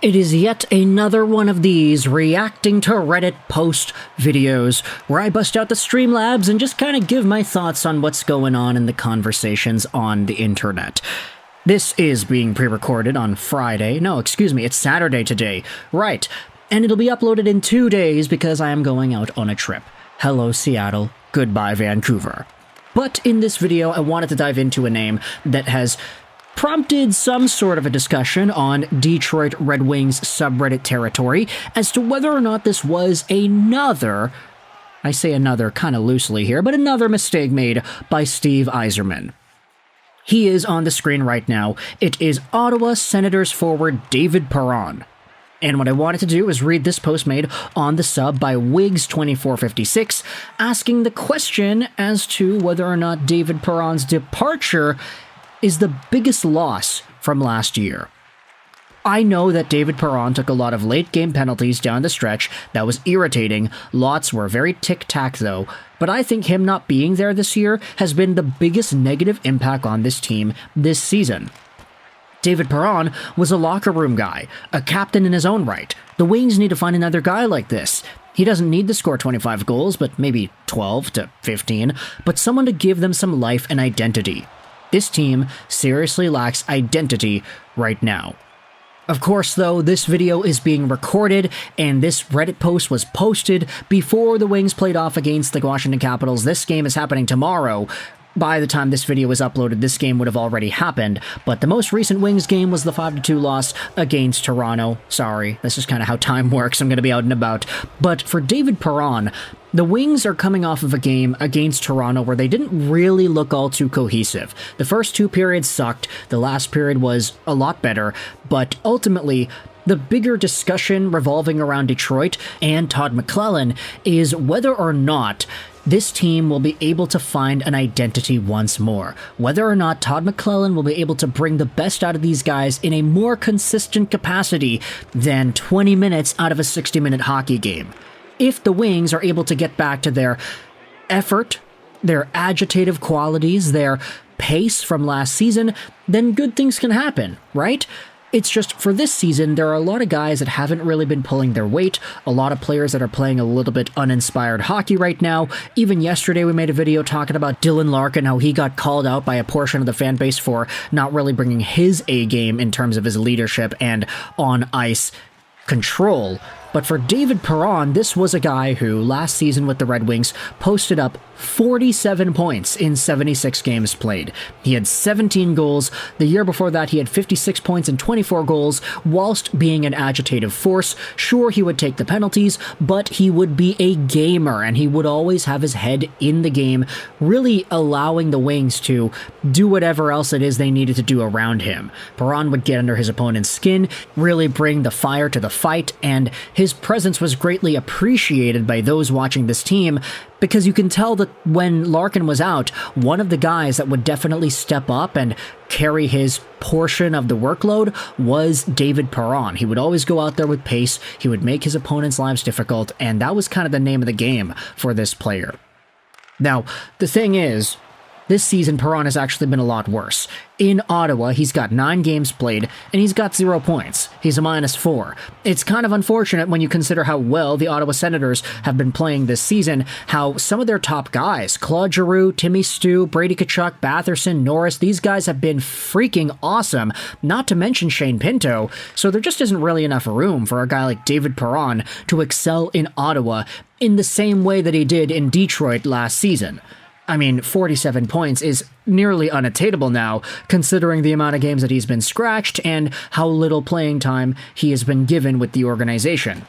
It is yet another one of these reacting to Reddit post videos where I bust out the Streamlabs and just kind of give my thoughts on what's going on in the conversations on the internet. This is being pre-recorded on Friday. No, excuse me, it's Saturday today. Right. And it'll be uploaded in 2 days because I am going out on a trip. Hello, Seattle. Goodbye, Vancouver. But in this video, I wanted to dive into a name that has prompted some sort of a discussion on Detroit Red Wings subreddit territory as to whether or not this was another, I say another kind of loosely here, but another mistake made by Steve Yzerman. He is on the screen right now. It is Ottawa Senators forward David Perron. And what I wanted to do is read this post made on the sub by Wigs2456, asking the question as to whether or not David Perron's departure is the biggest loss from last year. I know that David Perron took a lot of late-game penalties down the stretch. That was irritating. Lots were very tic-tac though, but I think him not being there this year has been the biggest negative impact on this team this season. David Perron was a locker room guy, a captain in his own right. The Wings need to find another guy like this. He doesn't need to score 25 goals, but maybe 12 to 15, but someone to give them some life and identity. This team seriously lacks identity right now. Of course, though, this video is being recorded, and this Reddit post was posted before the Wings played off against the Washington Capitals. This game is happening tomorrow. By the time this video is uploaded, this game would have already happened, but the most recent Wings game was the 5-2 loss against Toronto. Sorry, this is kind of how time works. I'm going to be out and about. But for David Perron, the Wings are coming off of a game against Toronto where they didn't really look all too cohesive. The first 2 periods sucked, the last period was a lot better, but ultimately, the bigger discussion revolving around Detroit and Todd McLellan is whether or not this team will be able to find an identity once more. Whether or not Todd McLellan will be able to bring the best out of these guys in a more consistent capacity than 20 minutes out of a 60-minute hockey game. If the Wings are able to get back to their effort, their agitative qualities, their pace from last season, then good things can happen, right? It's just, for this season, there are a lot of guys that haven't really been pulling their weight, a lot of players that are playing a little bit uninspired hockey right now. Even yesterday we made a video talking about Dylan Larkin, how he got called out by a portion of the fan base for not really bringing his A-game in terms of his leadership and on-ice control. But for David Perron, this was a guy who, last season with the Red Wings, posted up 47 points in 76 games played. He had 17 goals. The year before that, he had 56 points and 24 goals, whilst being an agitative force. Sure, he would take the penalties, but he would be a gamer, and he would always have his head in the game, really allowing the Wings to do whatever else it is they needed to do around him. Perron would get under his opponent's skin, really bring the fire to the fight, and his presence was greatly appreciated by those watching this team, because you can tell that when Larkin was out, one of the guys that would definitely step up and carry his portion of the workload was David Perron. He would always go out there with pace, he would make his opponents' lives difficult, and that was kind of the name of the game for this player. Now, the thing is, this season, Perron has actually been a lot worse. In Ottawa, he's got 9 games played, and he's got 0 points. He's a -4. It's kind of unfortunate when you consider how well the Ottawa Senators have been playing this season, how some of their top guys, Claude Giroux, Timmy Stu, Brady Tkachuk, Batherson, Norris, these guys have been freaking awesome, not to mention Shane Pinto, so there just isn't really enough room for a guy like David Perron to excel in Ottawa in the same way that he did in Detroit last season. I mean, 47 points is nearly unattainable now, considering the amount of games that he's been scratched and how little playing time he has been given with the organization.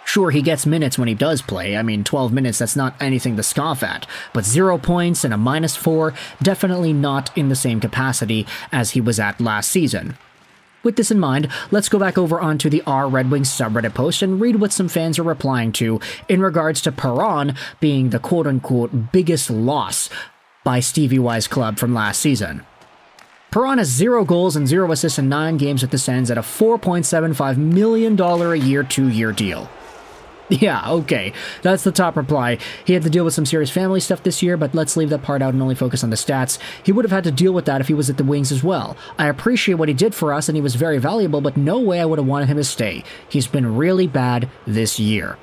Sure, he gets minutes when he does play. I mean, 12 minutes, that's not anything to scoff at. But 0 points and a -4, definitely not in the same capacity as he was at last season. With this in mind, let's go back over onto the Red Wings subreddit post and read what some fans are replying to in regards to Perron being the quote-unquote biggest loss by Stevie Y's club from last season. Perron has 0 goals and 0 assists in 9 games with the Sens at a $4.75 million a year 2-year deal. Yeah, okay. That's the top reply. He had to deal with some serious family stuff this year, but let's leave that part out and only focus on the stats. He would have had to deal with that if he was at the Wings as well. I appreciate what he did for us, and he was very valuable, but no way I would have wanted him to stay. He's been really bad this year.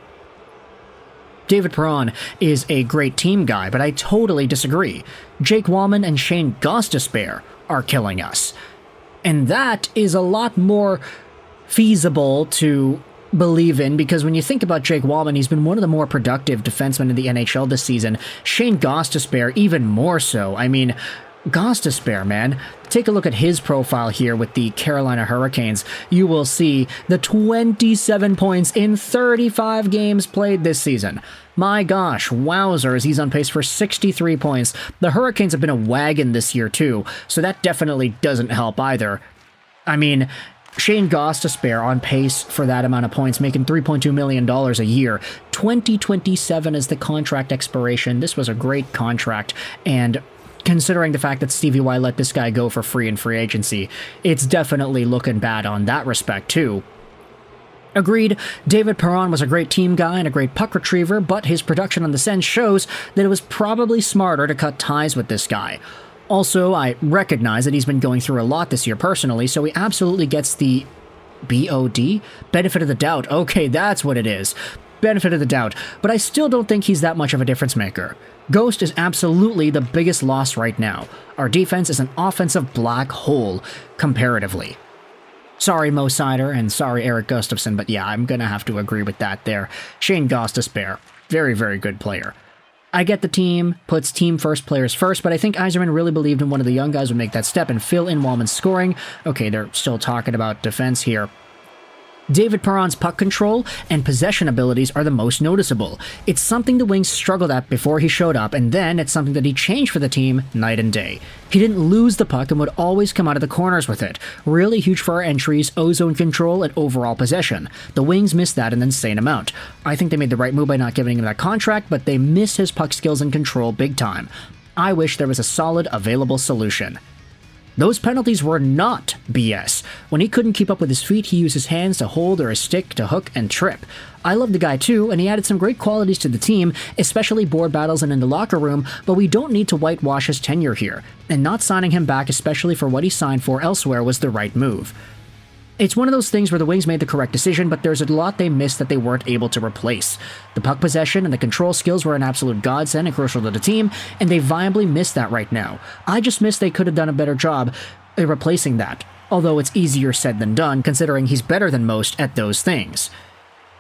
David Perron is a great team guy, but I totally disagree. Jake Walman and Shane Gostisbehere are killing us. And that is a lot more feasible to believe in, because when you think about Jake Walman, he's been one of the more productive defensemen in the NHL this season. Shane Gostisbehere even more so. I mean, Gostisbehere, man. Take a look at his profile here with the Carolina Hurricanes. You will see the 27 points in 35 games played this season. My gosh, wowzers, he's on pace for 63 points. The Hurricanes have been a wagon this year too, so that definitely doesn't help either. I mean, Shane Gostisbehere on pace for that amount of points, making $3.2 million a year. 2027 is the contract expiration. This was a great contract, and considering the fact that Stevie Y let this guy go for free in free agency, it's definitely looking bad on that respect too. Agreed, David Perron was a great team guy and a great puck retriever, but his production on the Sens shows that it was probably smarter to cut ties with this guy. Also, I recognize that he's been going through a lot this year personally, so he absolutely gets the BOD? Benefit of the doubt. Okay, that's what it is. Benefit of the doubt. But I still don't think he's that much of a difference maker. Ghost is absolutely the biggest loss right now. Our defense is an offensive black hole, comparatively. Sorry, Mo Sider, and sorry, Eric Gustafsson, but yeah, I'm gonna have to agree with that there. Shane Gostisbehere, very, very good player. I get the team puts team first players first, but I think Yzerman really believed in one of the young guys would make that step and fill in Walman's scoring. Okay, they're still talking about defense here. David Perron's puck control and possession abilities are the most noticeable. It's something the Wings struggled at before he showed up, and then it's something that he changed for the team night and day. He didn't lose the puck and would always come out of the corners with it. Really huge for our entries, ozone control, and overall possession. The Wings missed that an insane amount. I think they made the right move by not giving him that contract, but they miss his puck skills and control big time. I wish there was a solid, available solution. Those penalties were not BS. When he couldn't keep up with his feet, he used his hands to hold or his stick to hook and trip. I love the guy too, and he added some great qualities to the team, especially board battles and in the locker room, but we don't need to whitewash his tenure here, and not signing him back, especially for what he signed for elsewhere, was the right move. It's one of those things where the Wings made the correct decision, but there's a lot they missed that they weren't able to replace. The puck possession and the control skills were an absolute godsend and crucial to the team, and they viably miss that right now. I just miss they could have done a better job at replacing that, although it's easier said than done, considering he's better than most at those things.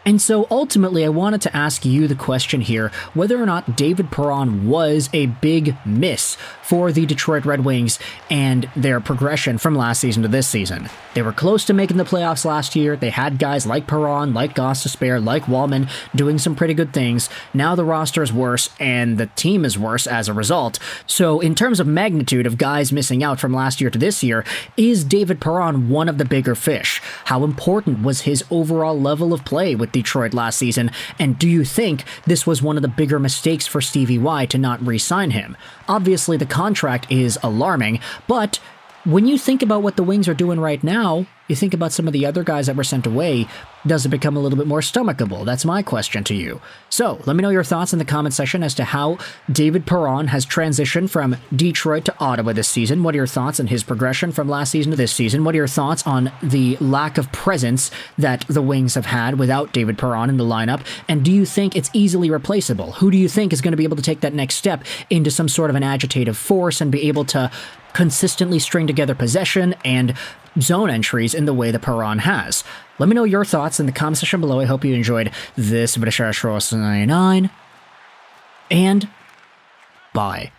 And so ultimately I wanted to ask you the question here, whether or not David Perron was a big miss for the Detroit Red Wings and their progression from last season to this season. They were close to making the playoffs last year. They had guys like Perron, like Gostisbehere, like Walman doing some pretty good things. Now the roster is worse and the team is worse as a result. So in terms of magnitude of guys missing out from last year to this year, is David Perron one of the bigger fish? How important was his overall level of play with Detroit last season, and do you think this was one of the bigger mistakes for Stevie Y to not re-sign him? Obviously the contract is alarming, but when you think about what the Wings are doing right now, you think about some of the other guys that were sent away, does it become a little bit more stomachable? That's my question to you. So let me know your thoughts in the comment section as to how David Perron has transitioned from Detroit to Ottawa this season. What are your thoughts on his progression from last season to this season? What are your thoughts on the lack of presence that the Wings have had without David Perron in the lineup? And do you think it's easily replaceable? Who do you think is going to be able to take that next step into some sort of an agitative force and be able to consistently string together possession and zone entries in the way that Perron has? Let me know your thoughts in the comment section below. I hope you enjoyed this video, and bye.